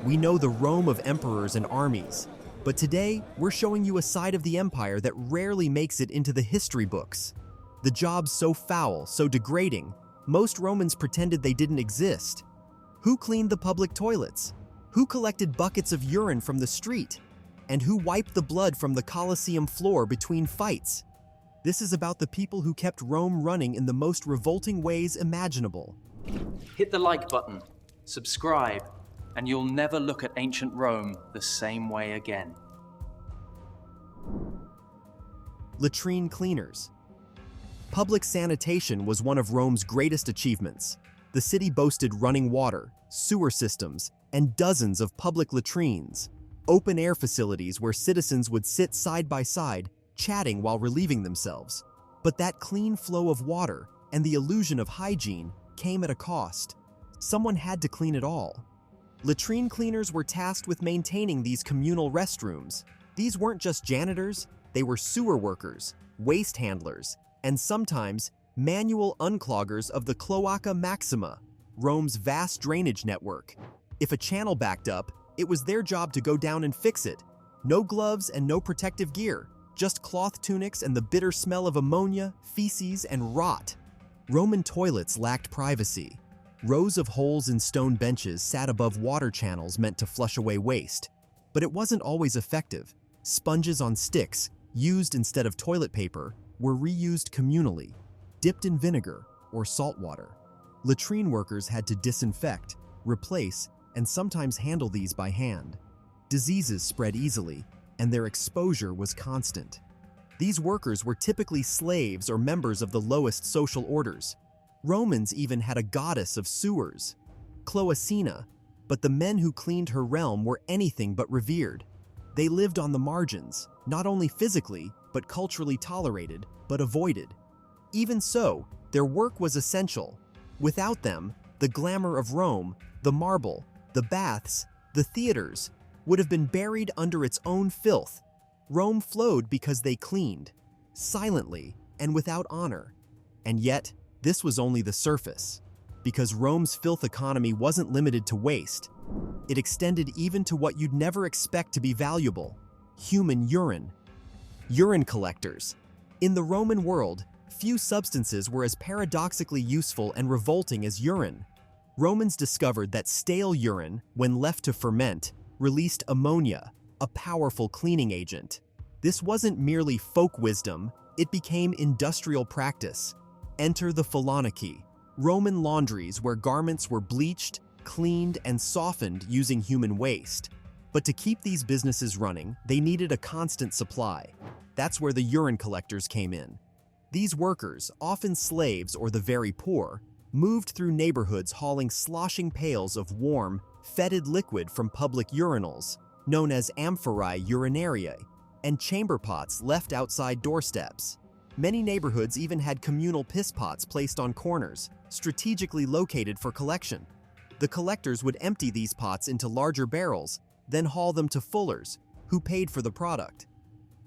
We know the Rome of emperors and armies, but today we're showing you a side of the empire that rarely makes it into the history books. The jobs so foul, so degrading, most Romans pretended they didn't exist. Who cleaned the public toilets? Who collected buckets of urine from the street? And who wiped the blood from the Colosseum floor between fights? This is about the people who kept Rome running in the most revolting ways imaginable. Hit the like button, subscribe, and you'll never look at ancient Rome the same way again. Latrine Cleaners. Public sanitation was one of Rome's greatest achievements. The city boasted running water, sewer systems, and dozens of public latrines, open-air facilities where citizens would sit side by side, chatting while relieving themselves. But that clean flow of water and the illusion of hygiene came at a cost. Someone had to clean it all. Latrine cleaners were tasked with maintaining these communal restrooms. These weren't just janitors, they were sewer workers, waste handlers, and sometimes manual uncloggers of the Cloaca Maxima, Rome's vast drainage network. If a channel backed up, it was their job to go down and fix it. No gloves and no protective gear, just cloth tunics and the bitter smell of ammonia, feces, and rot. Roman toilets lacked privacy. Rows of holes in stone benches sat above water channels meant to flush away waste. But it wasn't always effective. Sponges on sticks, used instead of toilet paper, were reused communally, dipped in vinegar or salt water. Latrine workers had to disinfect, replace, and sometimes handle these by hand. Diseases spread easily, and their exposure was constant. These workers were typically slaves or members of the lowest social orders. Romans even had a goddess of sewers, Cloacina, but the men who cleaned her realm were anything but revered. They lived on the margins, not only physically, but culturally tolerated, but avoided. Even so, their work was essential. Without them, the glamour of Rome, the marble, the baths, the theaters, would have been buried under its own filth. Rome flowed because they cleaned, silently and without honor. And yet, this was only the surface, because Rome's filth economy wasn't limited to waste. It extended even to what you'd never expect to be valuable: human urine. Urine collectors. In the Roman world, few substances were as paradoxically useful and revolting as urine. Romans discovered that stale urine, when left to ferment, released ammonia, a powerful cleaning agent. This wasn't merely folk wisdom, it became industrial practice. Enter the Phaloniki, Roman laundries where garments were bleached, cleaned, and softened using human waste. But to keep these businesses running, they needed a constant supply. That's where the urine collectors came in. These workers, often slaves or the very poor, moved through neighborhoods hauling sloshing pails of warm, fetid liquid from public urinals, known as amphorae urinariae, and chamber pots left outside doorsteps. Many neighborhoods even had communal piss pots placed on corners, strategically located for collection. The collectors would empty these pots into larger barrels, then haul them to fullers, who paid for the product.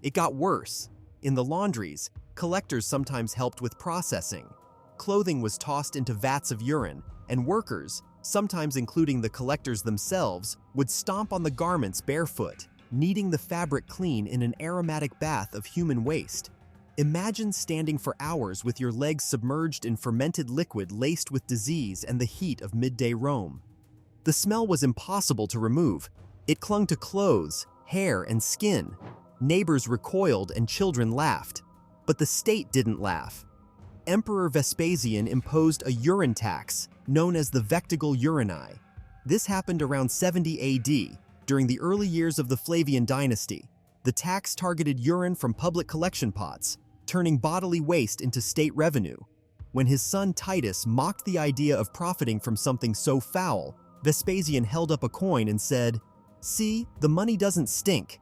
It got worse. In the laundries, collectors sometimes helped with processing. Clothing was tossed into vats of urine, and workers, sometimes including the collectors themselves, would stomp on the garments barefoot, kneading the fabric clean in an aromatic bath of human waste. Imagine standing for hours with your legs submerged in fermented liquid laced with disease and the heat of midday Rome. The smell was impossible to remove. It clung to clothes, hair, and skin. Neighbors recoiled and children laughed. But the state didn't laugh. Emperor Vespasian imposed a urine tax, known as the Vectigal Urinae. This happened around 70 AD, during the early years of the Flavian dynasty. The tax targeted urine from public collection pots, turning bodily waste into state revenue. When his son Titus mocked the idea of profiting from something so foul, Vespasian held up a coin and said, "See, the money doesn't stink."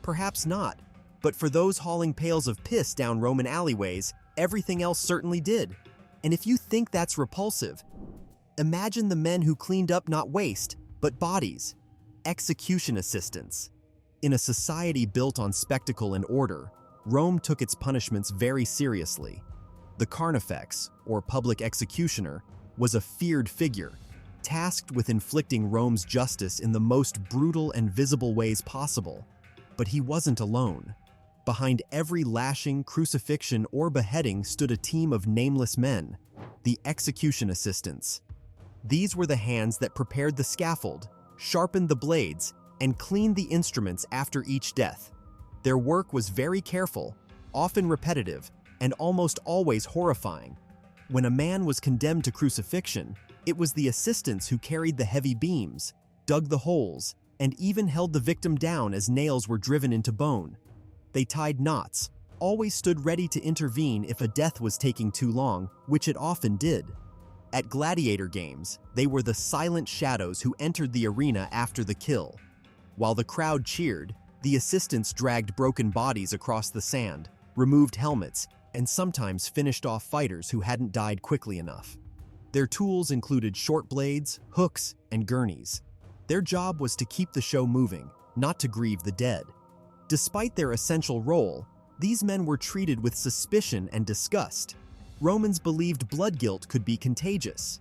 Perhaps not, but for those hauling pails of piss down Roman alleyways, everything else certainly did. And if you think that's repulsive, imagine the men who cleaned up not waste, but bodies. Execution assistants. In a society built on spectacle and order, Rome took its punishments very seriously. The carnifex, or public executioner, was a feared figure. tasked with inflicting Rome's justice in the most brutal and visible ways possible. But he wasn't alone. Behind every lashing, crucifixion, or beheading stood a team of nameless men, the execution assistants. These were the hands that prepared the scaffold, sharpened the blades, and cleaned the instruments after each death. Their work was very careful, often repetitive, and almost always horrifying. When a man was condemned to crucifixion, it was the assistants who carried the heavy beams, dug the holes, and even held the victim down as nails were driven into bone. They tied knots, always stood ready to intervene if a death was taking too long, which it often did. At Gladiator games, they were the silent shadows who entered the arena after the kill. While the crowd cheered, the assistants dragged broken bodies across the sand, removed helmets, and sometimes finished off fighters who hadn't died quickly enough. Their tools included short blades, hooks, and gurneys. Their job was to keep the show moving, not to grieve the dead. Despite their essential role, these men were treated with suspicion and disgust. Romans believed blood guilt could be contagious.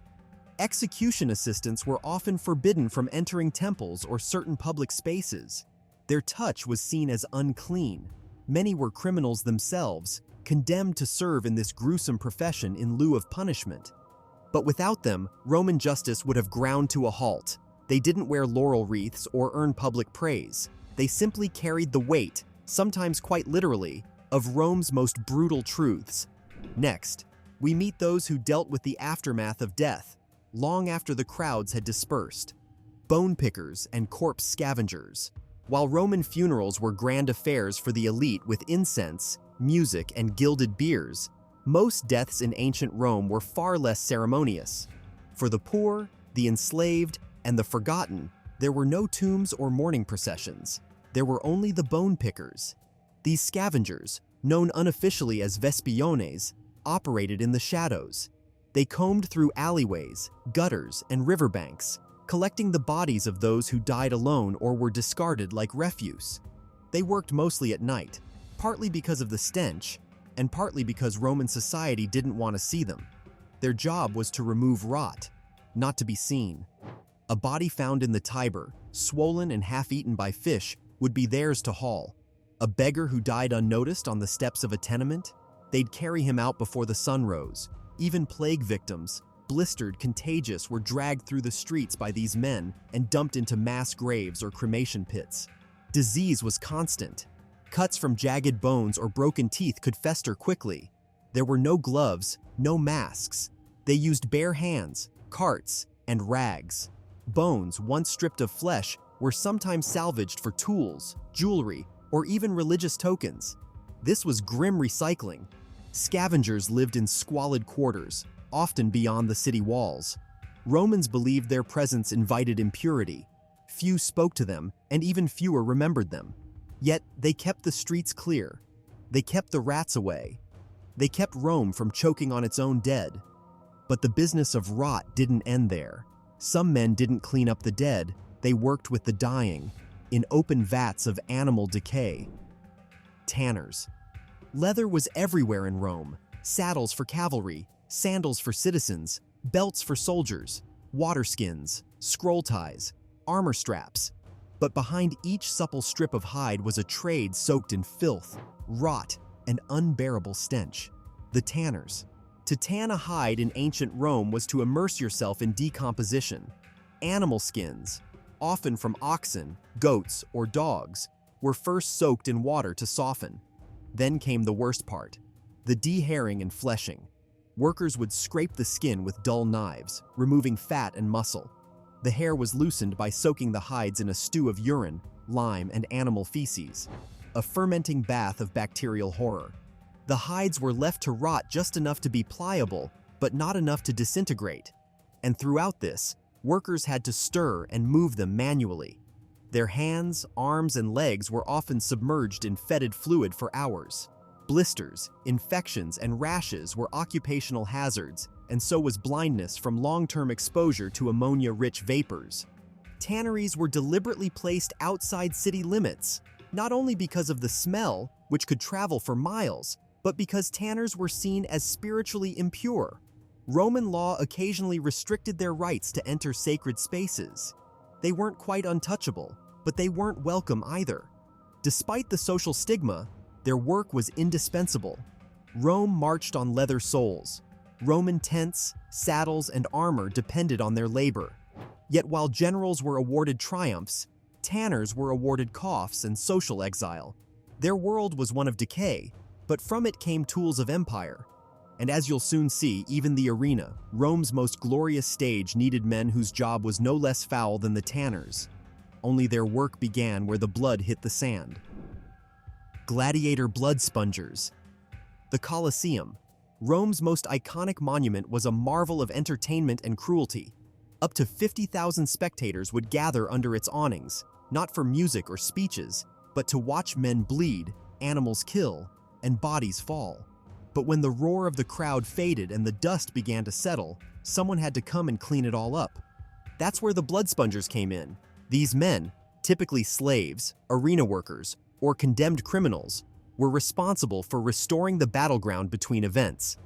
Execution assistants were often forbidden from entering temples or certain public spaces. Their touch was seen as unclean. Many were criminals themselves, condemned to serve in this gruesome profession in lieu of punishment. But without them, Roman justice would have ground to a halt. They didn't wear laurel wreaths or earn public praise. They simply carried the weight, sometimes quite literally, of Rome's most brutal truths. Next, we meet those who dealt with the aftermath of death, long after the crowds had dispersed. Bone pickers and corpse scavengers. While Roman funerals were grand affairs for the elite with incense, music, and gilded biers, most deaths in ancient Rome were far less ceremonious. For the poor, the enslaved, and the forgotten, there were no tombs or mourning processions. There were only the bone pickers. These scavengers, known unofficially as vespiones, operated in the shadows. They combed through alleyways, gutters, and riverbanks, collecting the bodies of those who died alone or were discarded like refuse. They worked mostly at night, partly because of the stench, and partly because Roman society didn't want to see them. Their job was to remove rot, not to be seen. A body found in the Tiber, swollen and half-eaten by fish, would be theirs to haul. A beggar who died unnoticed on the steps of a tenement? They'd carry him out before the sun rose. Even plague victims, blistered, contagious, were dragged through the streets by these men and dumped into mass graves or cremation pits. Disease was constant. Cuts from jagged bones or broken teeth could fester quickly. There were no gloves, no masks. They used bare hands, carts, and rags. Bones, once stripped of flesh, were sometimes salvaged for tools, jewelry, or even religious tokens. This was grim recycling. Scavengers lived in squalid quarters, often beyond the city walls. Romans believed their presence invited impurity. Few spoke to them, and even fewer remembered them. Yet they kept the streets clear. They kept the rats away. They kept Rome from choking on its own dead. But the business of rot didn't end there. Some men didn't clean up the dead, they worked with the dying, in open vats of animal decay. Tanners. Leather was everywhere in Rome. Saddles for cavalry, sandals for citizens, belts for soldiers, water skins, scroll ties, armor straps. But behind each supple strip of hide was a trade soaked in filth, rot, and unbearable stench. The tanners. To tan a hide in ancient Rome was to immerse yourself in decomposition. Animal skins, often from oxen, goats, or dogs, were first soaked in water to soften. Then came the worst part, the dehairing and fleshing. Workers would scrape the skin with dull knives, removing fat and muscle. The hair was loosened by soaking the hides in a stew of urine, lime, and animal feces, a fermenting bath of bacterial horror. The hides were left to rot just enough to be pliable, but not enough to disintegrate. And throughout this, workers had to stir and move them manually. Their hands, arms, and legs were often submerged in fetid fluid for hours. Blisters, infections, and rashes were occupational hazards, and so was blindness from long-term exposure to ammonia-rich vapors. Tanneries were deliberately placed outside city limits, not only because of the smell, which could travel for miles, but because tanners were seen as spiritually impure. Roman law occasionally restricted their rights to enter sacred spaces. They weren't quite untouchable, but they weren't welcome either. Despite the social stigma, their work was indispensable. Rome marched on leather soles. Roman tents, saddles, and armor depended on their labor. Yet while generals were awarded triumphs, tanners were awarded coughs and social exile. Their world was one of decay, but from it came tools of empire. And as you'll soon see, even the arena, Rome's most glorious stage, needed men whose job was no less foul than the tanners. Only their work began where the blood hit the sand. Gladiator blood spongers. The Colosseum, Rome's most iconic monument, was a marvel of entertainment and cruelty. Up to 50,000 spectators would gather under its awnings, not for music or speeches, but to watch men bleed, animals kill, and bodies fall. But when the roar of the crowd faded and the dust began to settle, someone had to come and clean it all up. That's where the blood spongers came in. These men, typically slaves, arena workers, or condemned criminals, were responsible for restoring the battleground between events.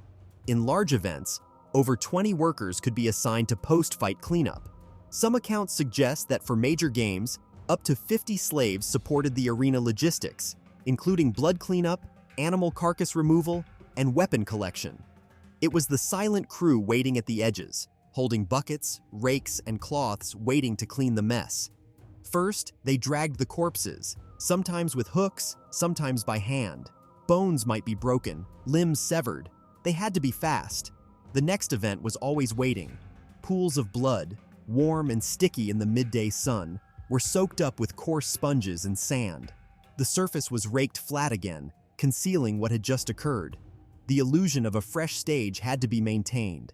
In large events, over 20 workers could be assigned to post-fight cleanup. Some accounts suggest that for major games, up to 50 slaves supported the arena logistics, including blood cleanup, animal carcass removal, and weapon collection. It was the silent crew waiting at the edges, holding buckets, rakes, and cloths, waiting to clean the mess. First, they dragged the corpses, sometimes with hooks, sometimes by hand. Bones might be broken, limbs severed. They had to be fast. The next event was always waiting. Pools of blood, warm and sticky in the midday sun, were soaked up with coarse sponges and sand. The surface was raked flat again, concealing what had just occurred. The illusion of a fresh stage had to be maintained.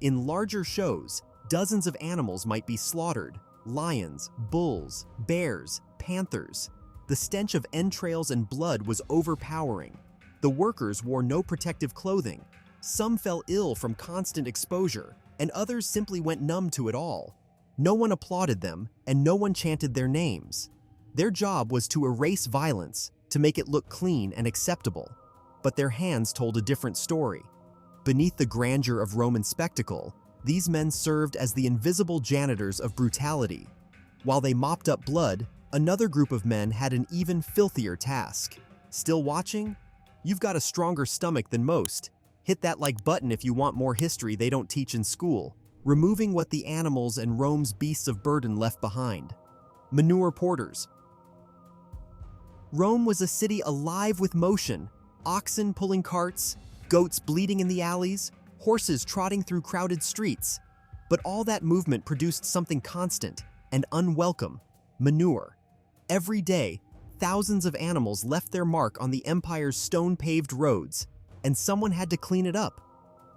In larger shows, dozens of animals might be slaughtered: lions, bulls, bears, panthers. The stench of entrails and blood was overpowering. The workers wore no protective clothing. Some fell ill from constant exposure, and others simply went numb to it all. No one applauded them, and no one chanted their names. Their job was to erase violence, to make it look clean and acceptable. But their hands told a different story. Beneath the grandeur of Roman spectacle, these men served as the invisible janitors of brutality. While they mopped up blood, another group of men had an even filthier task. Still watching? You've got a stronger stomach than most. Hit that like button if you want more history they don't teach in school, removing what the animals and Rome's beasts of burden left behind. Manure Porters. Rome was a city alive with motion. Oxen pulling carts, goats bleating in the alleys, horses trotting through crowded streets. But all that movement produced something constant and unwelcome: manure. Every day, thousands of animals left their mark on the empire's stone-paved roads, and someone had to clean it up.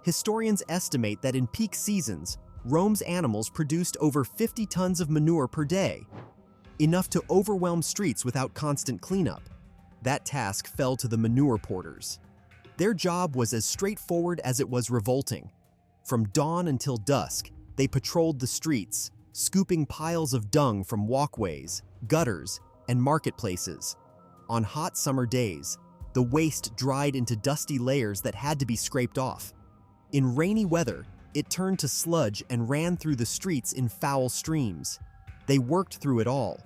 Historians estimate that in peak seasons, Rome's animals produced over 50 tons of manure per day, enough to overwhelm streets without constant cleanup. That task fell to the manure porters. Their job was as straightforward as it was revolting. From dawn until dusk, they patrolled the streets, scooping piles of dung from walkways, gutters, and marketplaces. On hot summer days, the waste dried into dusty layers that had to be scraped off. In rainy weather, it turned to sludge and ran through the streets in foul streams. They worked through it all.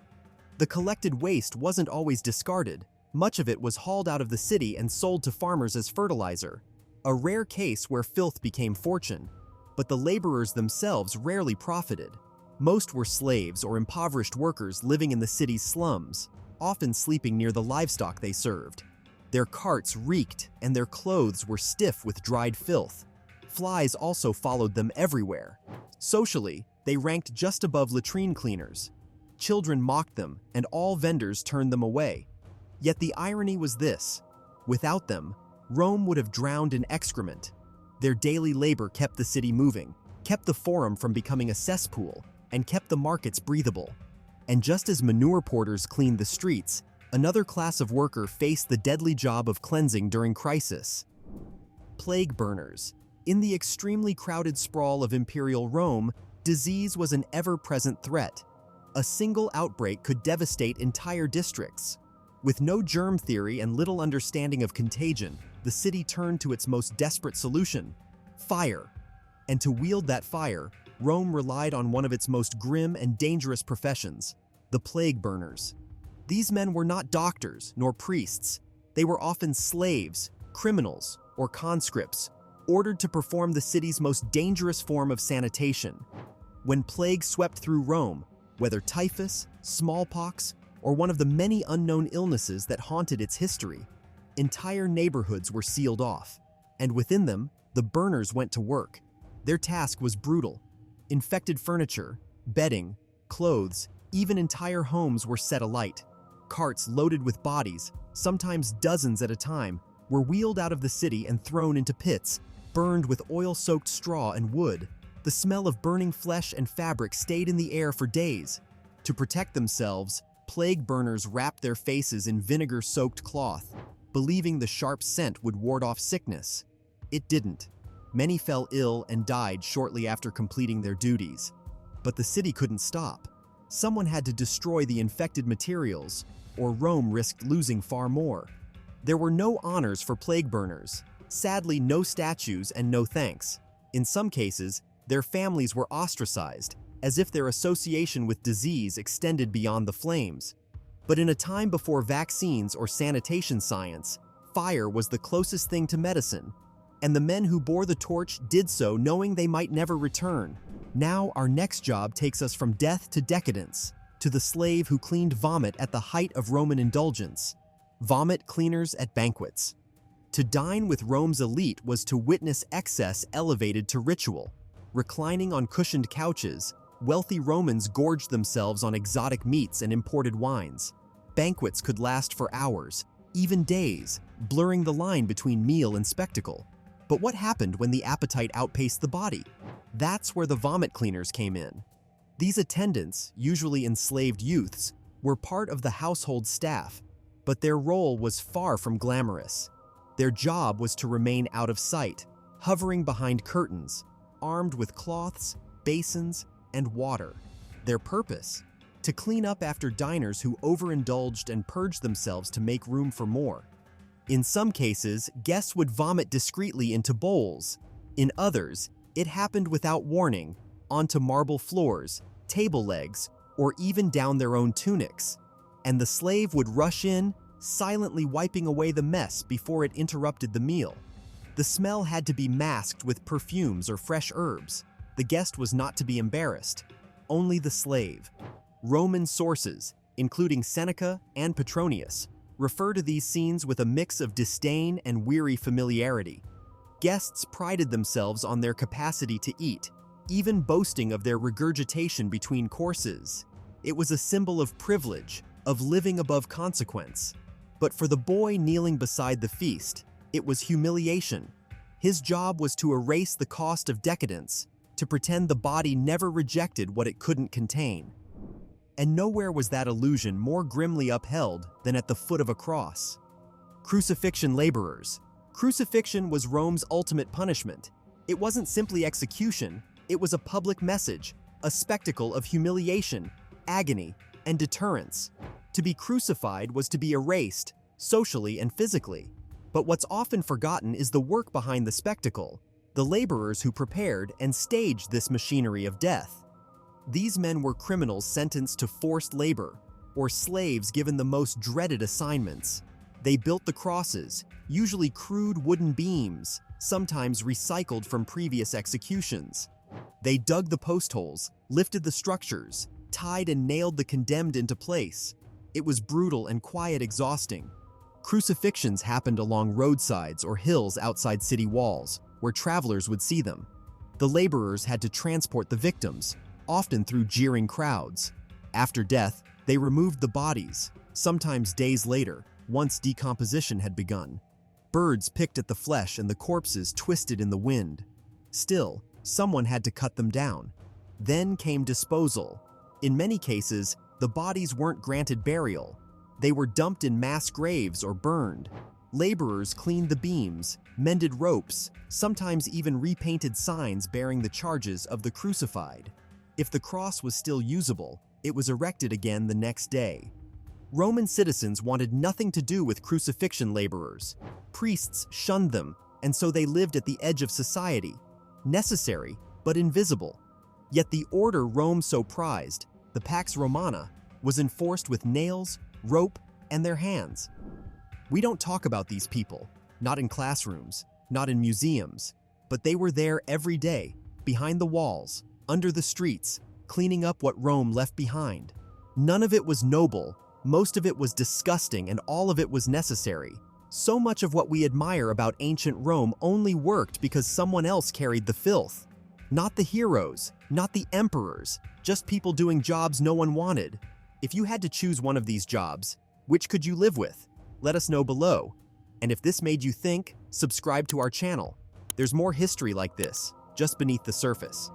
The collected waste wasn't always discarded. Much of it was hauled out of the city and sold to farmers as fertilizer, a rare case where filth became fortune. But the laborers themselves rarely profited. Most were slaves or impoverished workers living in the city's slums, often sleeping near the livestock they served. Their carts reeked and their clothes were stiff with dried filth. Flies also followed them everywhere. Socially, they ranked just above latrine cleaners. Children mocked them, and all vendors turned them away. Yet the irony was this: without them, Rome would have drowned in excrement. Their daily labor kept the city moving, kept the forum from becoming a cesspool, and kept the markets breathable. And just as manure porters cleaned the streets, another class of worker faced the deadly job of cleansing during crisis. Plague burners. In the extremely crowded sprawl of imperial Rome, disease was an ever-present threat. A single outbreak could devastate entire districts. With no germ theory and little understanding of contagion, the city turned to its most desperate solution: fire. And to wield that fire, Rome relied on one of its most grim and dangerous professions, the plague burners. These men were not doctors nor priests. They were often slaves, criminals, or conscripts, ordered to perform the city's most dangerous form of sanitation. When plague swept through Rome, whether typhus, smallpox, or one of the many unknown illnesses that haunted its history, entire neighborhoods were sealed off, and within them, the burners went to work. Their task was brutal. Infected furniture, bedding, clothes, even entire homes were set alight. Carts loaded with bodies, sometimes dozens at a time, were wheeled out of the city and thrown into pits, burned with oil-soaked straw and wood. The smell of burning flesh and fabric stayed in the air for days. To protect themselves, plague burners wrapped their faces in vinegar-soaked cloth, believing the sharp scent would ward off sickness. It didn't. Many fell ill and died shortly after completing their duties. But the city couldn't stop. Someone had to destroy the infected materials, or Rome risked losing far more. There were no honors for plague burners. Sadly, no statues and no thanks. In some cases, their families were ostracized, as if their association with disease extended beyond the flames. But in a time before vaccines or sanitation science, fire was the closest thing to medicine, and the men who bore the torch did so knowing they might never return. Now our next job takes us from death to decadence, to the slave who cleaned vomit at the height of Roman indulgence. Vomit cleaners at banquets. To dine with Rome's elite was to witness excess elevated to ritual. Reclining on cushioned couches, wealthy Romans gorged themselves on exotic meats and imported wines. Banquets could last for hours, even days, blurring the line between meal and spectacle. But what happened when the appetite outpaced the body? That's where the vomit cleaners came in. These attendants, usually enslaved youths, were part of the household staff, but their role was far from glamorous. Their job was to remain out of sight, hovering behind curtains, armed with cloths, basins, and water. Their purpose? To clean up after diners who overindulged and purged themselves to make room for more. In some cases, guests would vomit discreetly into bowls. In others, it happened without warning, onto marble floors, table legs, or even down their own tunics. And the slave would rush in, silently wiping away the mess before it interrupted the meal. The smell had to be masked with perfumes or fresh herbs. The guest was not to be embarrassed. Only the slave. Roman sources, including Seneca and Petronius, refer to these scenes with a mix of disdain and weary familiarity. Guests prided themselves on their capacity to eat, even boasting of their regurgitation between courses. It was a symbol of privilege, of living above consequence. But for the boy kneeling beside the feast, it was humiliation. His job was to erase the cost of decadence, to pretend the body never rejected what it couldn't contain. And nowhere was that illusion more grimly upheld than at the foot of a cross. Crucifixion Laborers. Crucifixion was Rome's ultimate punishment. It wasn't simply execution, it was a public message, a spectacle of humiliation, agony, and deterrence. To be crucified was to be erased, socially and physically. But what's often forgotten is the work behind the spectacle, the laborers who prepared and staged this machinery of death. These men were criminals sentenced to forced labor, or slaves given the most dreaded assignments. They built the crosses, usually crude wooden beams, sometimes recycled from previous executions. They dug the post holes, lifted the structures, tied and nailed the condemned into place. It was brutal and quiet exhausting. Crucifixions happened along roadsides or hills outside city walls, where travelers would see them. The laborers had to transport the victims, often through jeering crowds. After death, they removed the bodies, sometimes days later, once decomposition had begun. Birds picked at the flesh and the corpses twisted in the wind. Still, someone had to cut them down. Then came disposal. In many cases, the bodies weren't granted burial. They were dumped in mass graves or burned. Laborers cleaned the beams, mended ropes, sometimes even repainted signs bearing the charges of the crucified. If the cross was still usable, it was erected again the next day. Roman citizens wanted nothing to do with crucifixion laborers. Priests shunned them, and so they lived at the edge of society. necessary, but invisible. Yet the order Rome so prized, the Pax Romana, was enforced with nails, rope, and their hands. We don't talk about these people, not in classrooms, not in museums, but they were there every day, behind the walls, under the streets, cleaning up what Rome left behind. None of it was noble, most of it was disgusting, and all of it was necessary. So much of what we admire about ancient Rome only worked because someone else carried the filth. Not the heroes, not the emperors, just people doing jobs no one wanted. If you had to choose one of these jobs, which could you live with? Let us know below. And if this made you think, subscribe to our channel. There's more history like this, just beneath the surface.